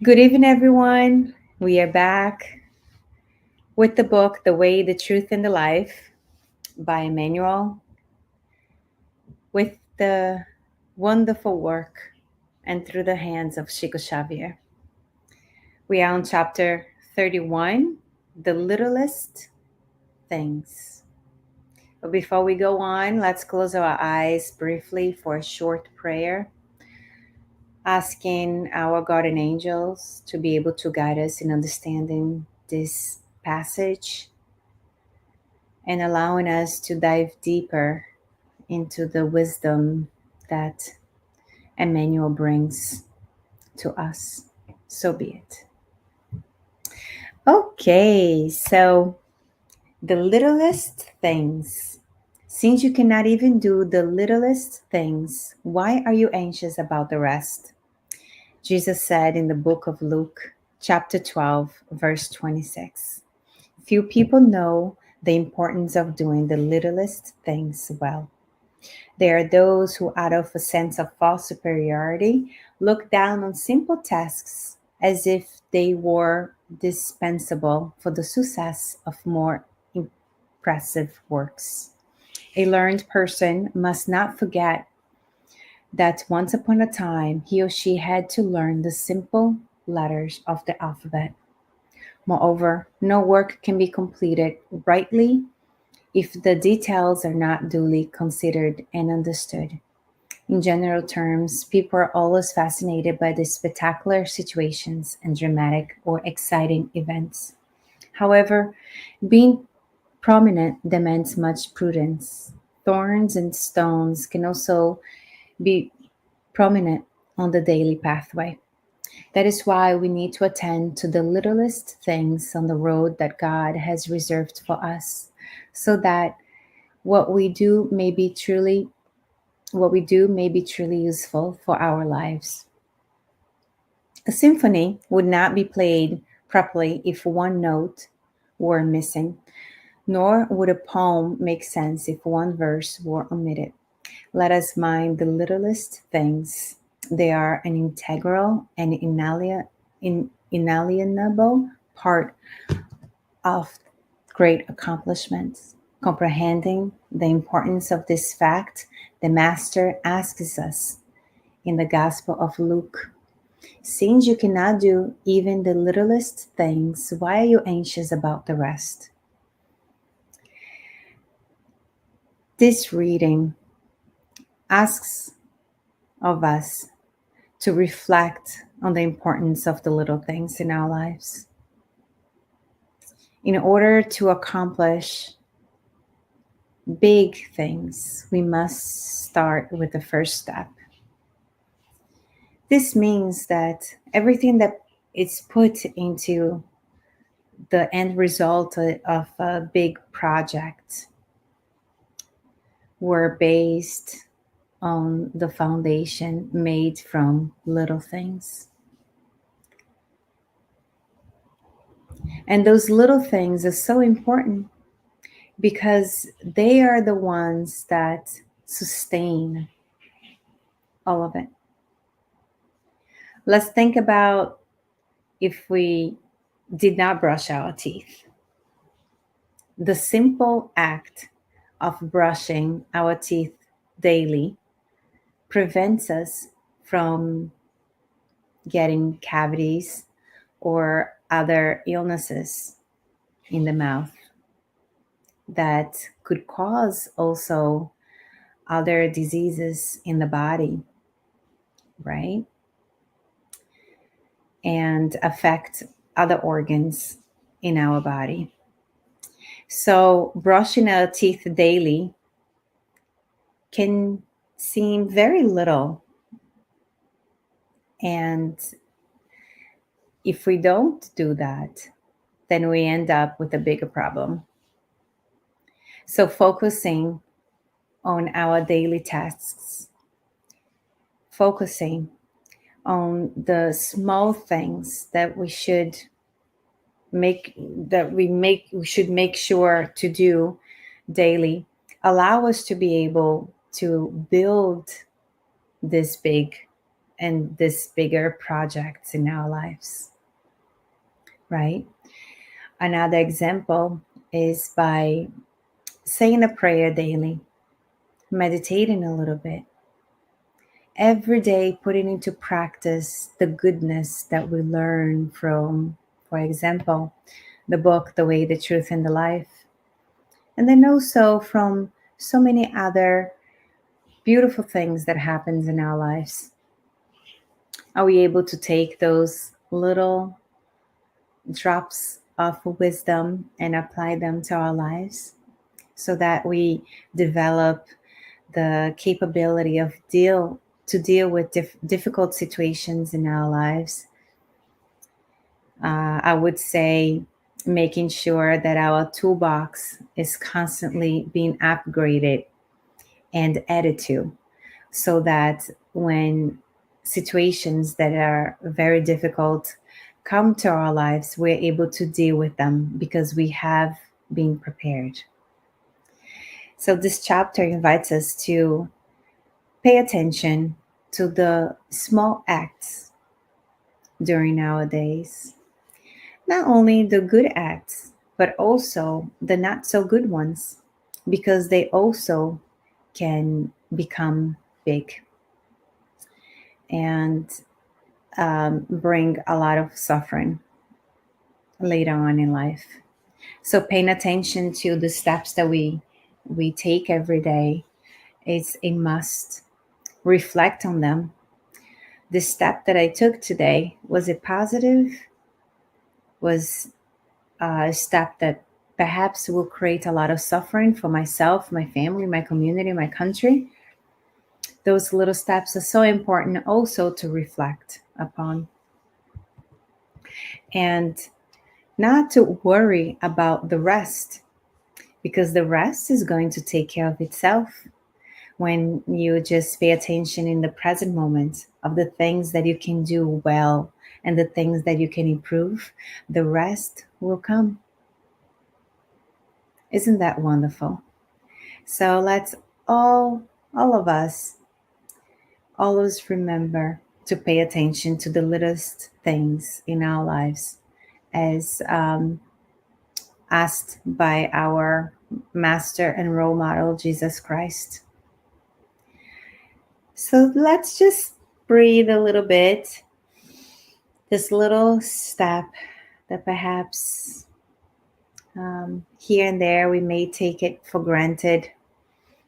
Good evening, everyone. We are back with the book, The Way, the Truth, and the Life by Emmanuel, with the wonderful work and through the hands of Chico Xavier. We are on chapter 31, The Littlest Things. But before we go on, let's close our eyes briefly for a short prayer, asking our guardian angels to be able to guide us in understanding this passage and allowing us to dive deeper into the wisdom that Emmanuel brings to us. So be it. Okay, so the littlest things. Since you cannot even do the littlest things, why are you anxious about the rest? Jesus said in the book of Luke, chapter 12, verse 26. Few people know the importance of doing the littlest things well. There are those who, out of a sense of false superiority, look down on simple tasks as if they were dispensable for the success of more impressive works. A learned person must not forget that once upon a time he or she had to learn the simple letters of the alphabet. Moreover, no work can be completed rightly if the details are not duly considered and understood. In general terms, people are always fascinated by the spectacular situations and dramatic or exciting events. However, being prominent demands much prudence. Thorns and stones can also be prominent on the daily pathway. That is why we need to attend to the littlest things on the road that God has reserved for us, so that what we do may be truly useful for our lives. A symphony would not be played properly if one note were missing, nor would a poem make sense if one verse were omitted. Let us mind the littlest things. They are an integral and inalienable part of great accomplishments. Comprehending the importance of this fact, the Master asks us in the Gospel of Luke, since you cannot do even the littlest things, why are you anxious about the rest? This reading asks of us to reflect on the importance of the little things in our lives. In order to accomplish big things, we must start with the first step. This means that everything that is put into the end result of a big project were based on the foundation made from little things. And those little things are so important because they are the ones that sustain all of it. Let's think about if we did not brush our teeth. The simple act of brushing our teeth daily prevents us from getting cavities or other illnesses in the mouth that could cause also other diseases in the body, right? And affect other organs in our body. So, brushing our teeth daily can seem very little. And if we don't do that, then we end up with a bigger problem. So, focusing on our daily tasks, focusing on the small things that we should make sure to do daily, allow us to be able to build this big and this bigger projects in our lives, right? Another example is by saying a prayer daily, meditating a little bit, every day putting into practice the goodness that we learn from, for example, the book The Way, the Truth, and the Life, and then also from so many other beautiful things that happens in our lives. Are we able to take those little drops of wisdom and apply them to our lives so that we develop the capability of deal with difficult situations in our lives? I would say making sure that our toolbox is constantly being upgraded and added to, so that when situations that are very difficult come to our lives, we're able to deal with them because we have been prepared. So, this chapter invites us to pay attention to the small acts during our days, not only the good acts, but also the not so good ones, because they also can become big and bring a lot of suffering later on in life. So paying attention to the steps that we take every day is a must. Reflect on them. The step that I took today, was it positive? Was a step that perhaps will create a lot of suffering for myself, my family, my community, my country? Those little steps are so important also to reflect upon. And not to worry about the rest, because the rest is going to take care of itself when you just pay attention in the present moment of the things that you can do well and the things that you can improve. The rest will come. Isn't that wonderful? So let's all of us, always remember to pay attention to the littlest things in our lives, as asked by our master and role model, Jesus Christ. So let's just breathe a little bit. This little step that perhaps here and there we may take it for granted,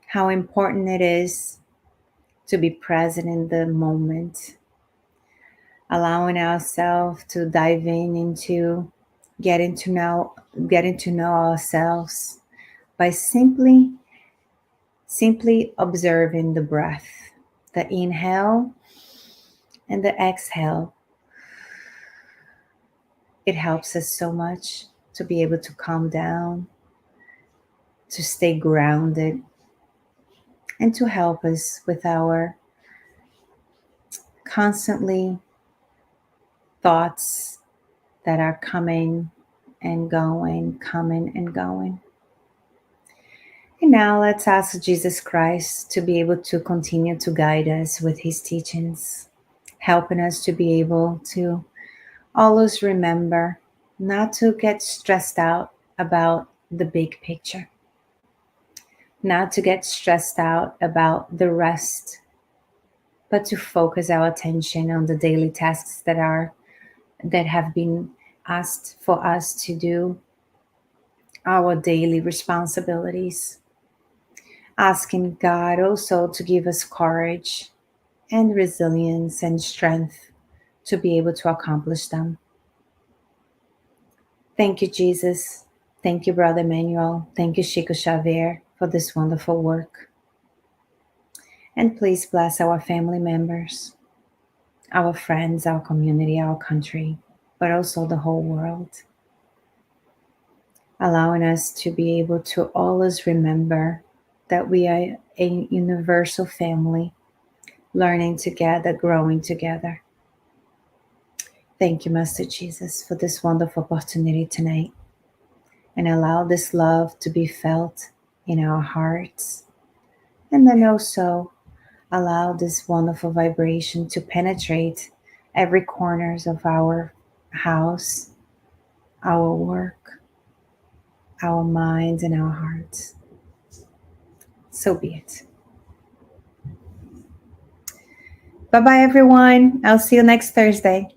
how important it is to be present in the moment, allowing ourselves to dive in into getting to know ourselves by simply observing the breath, the inhale and the exhale. It helps us so much to be able to calm down, to stay grounded, and to help us with our constantly thoughts that are coming and going, coming and going. And now let's ask Jesus Christ to be able to continue to guide us with his teachings, helping us to be able to always remember not to get stressed out about the big picture, not to get stressed out about the rest, but to focus our attention on the daily tasks that have been asked for us to do, our daily responsibilities, asking God also to give us courage and resilience and strength to be able to accomplish them. Thank you, Jesus. Thank you, Brother Emmanuel. Thank you, Chico Xavier, for this wonderful work. And please bless our family members, our friends, our community, our country, but also the whole world, allowing us to be able to always remember that we are a universal family, learning together, growing together. Thank you, Master Jesus, for this wonderful opportunity tonight, and allow this love to be felt in our hearts, and then also Allow this wonderful vibration to penetrate every corners of our house, our work, our minds, and our hearts. So be it. Bye bye, everyone. I'll see you next Thursday.